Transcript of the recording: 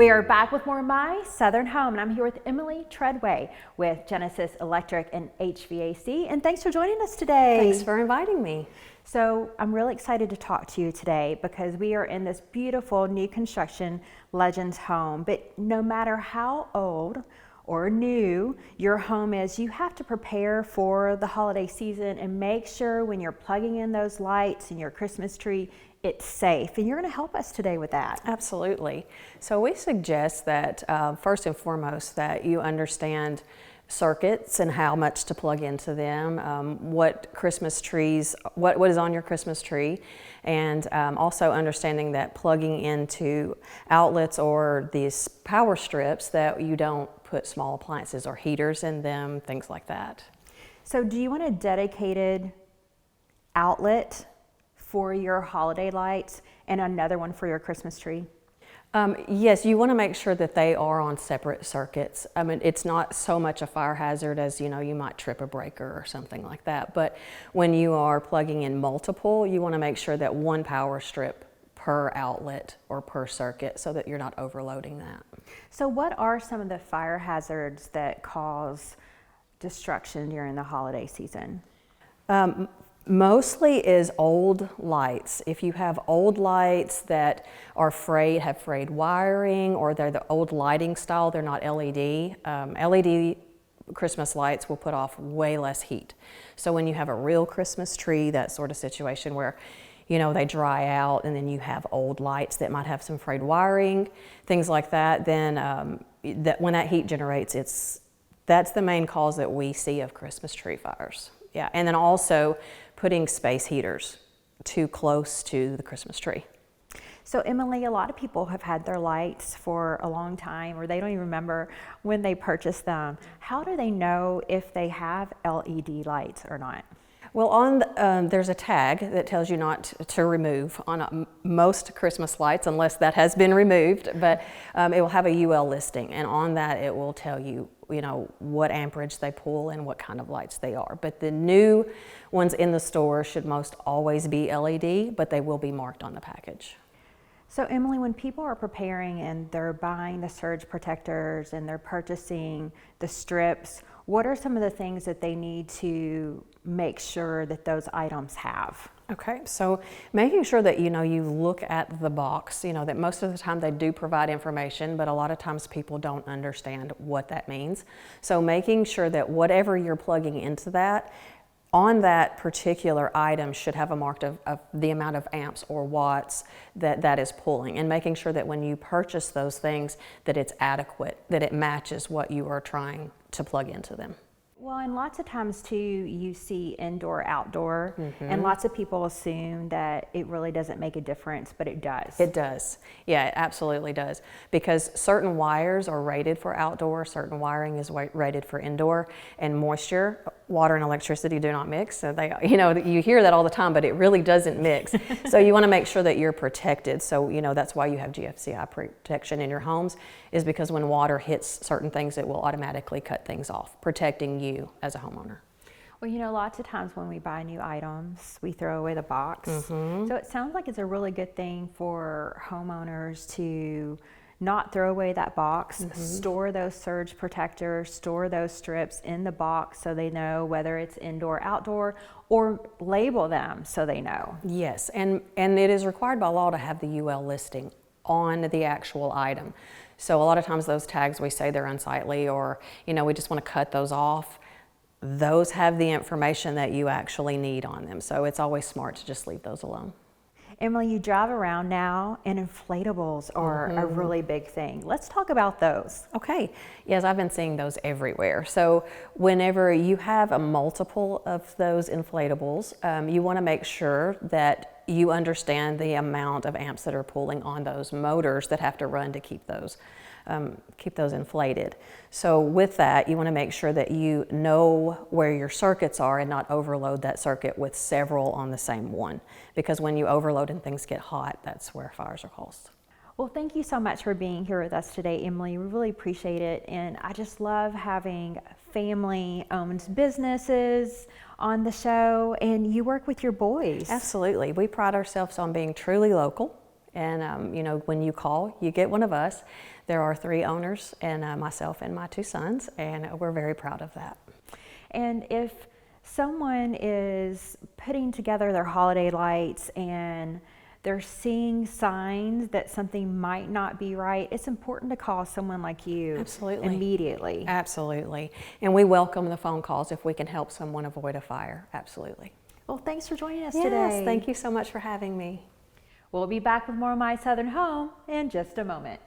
We are back with more of My Southern Home, and I'm here with Emily Treadway with Genesis Electric and HVAC, and thanks for joining us today. Thanks for inviting me. So I'm really excited to talk to you today because we are in this beautiful new construction Legends home, but no matter how old or new your home is, you have to prepare for the holiday season and make sure when you're plugging in those lights in your Christmas tree, it's safe. And you're going to help us today with that. Absolutely. So we suggest that first and foremost that you understand circuits and how much to plug into them, what Christmas trees, what is on your Christmas tree, and also understanding that plugging into outlets or these power strips that you don't put small appliances or heaters in them, things like that. So do you want a dedicated outlet for your holiday lights and another one for your Christmas tree? Yes, you want to make sure that they are on separate circuits. I mean, it's not so much a fire hazard as, you know, you might trip a breaker or something like that. But when you are plugging in multiple, you want to make sure that one power strip per outlet or per circuit so that you're not overloading that. So what are some of the fire hazards that cause destruction during the holiday season? Mostly is old lights. If you have old lights that are have frayed wiring, or they're the old lighting style, they're not LED. LED Christmas lights will put off way less heat. So when you have a real Christmas tree, that sort of situation where, you know, they dry out and then you have old lights that might have some frayed wiring, things like that, then when that heat generates, that's the main cause that we see of Christmas tree fires. Yeah, and then also putting space heaters too close to the Christmas tree. So Emily, a lot of people have had their lights for a long time, or they don't even remember when they purchased them. How do they know if they have LED lights or not? Well, there's a tag that tells you not to remove on most Christmas lights unless that has been removed, but it will have a UL listing, and on that it will tell you, you know, what amperage they pull and what kind of lights they are. But the new ones in the store should most always be LED, but they will be marked on the package. So Emily, when people are preparing and they're buying the surge protectors and they're purchasing the strips, what are some of the things that they need to make sure that those items have? Okay, so making sure that, you know, you look at the box, you know, that most of the time they do provide information, but a lot of times people don't understand what that means. So making sure that whatever you're plugging into that, on that particular item should have a mark of the amount of amps or watts that is pulling, and making sure that when you purchase those things that it's adequate, that it matches what you are trying to plug into them. Well, and lots of times too, you see indoor, outdoor, and lots of people assume that it really doesn't make a difference, but it does. It does. Yeah, it absolutely does. Because certain wires are rated for outdoor, certain wiring is rated for indoor, and moisture, water and electricity do not mix. So they, you know, you hear that all the time, but it really doesn't mix. So you want to make sure that you're protected. So, you know, that's why you have GFCI protection in your homes, is because when water hits certain things, it will automatically cut things off, protecting you as a homeowner. Well, you know, lots of times when we buy new items, we throw away the box. So it sounds like it's a really good thing for homeowners to not throw away that box, store those surge protectors, store those strips in the box so they know whether it's indoor, outdoor, or label them so they know. Yes, and it is required by law to have the UL listing on the actual item. So a lot of times those tags, we say they're unsightly, or, you know, we just want to cut those off. Those have the information that you actually need on them. So it's always smart to just leave those alone. Emily, you drive around now and inflatables are a really big thing. Let's talk about those. Okay, yes, I've been seeing those everywhere. So whenever you have a multiple of those inflatables, you want to make sure that you understand the amount of amps that are pulling on those motors that have to run to keep those inflated. So with that, you want to make sure that you know where your circuits are and not overload that circuit with several on the same one. Because when you overload and things get hot, that's where fires are caused. Well, thank you so much for being here with us today, Emily. We really appreciate it. And I just love having family-owned businesses on the show, and you work with your boys. Absolutely. We pride ourselves on being truly local And when you call, you get one of us. There are 3 owners, and myself and my 2 sons, and we're very proud of that. And if someone is putting together their holiday lights and they're seeing signs that something might not be right, it's important to call someone like you. Absolutely. Immediately. Absolutely. And we welcome the phone calls if we can help someone avoid a fire. Absolutely. Well, thanks for joining us Yes, today. thank you so much for having me. We'll be back with more of My Southern Home in just a moment.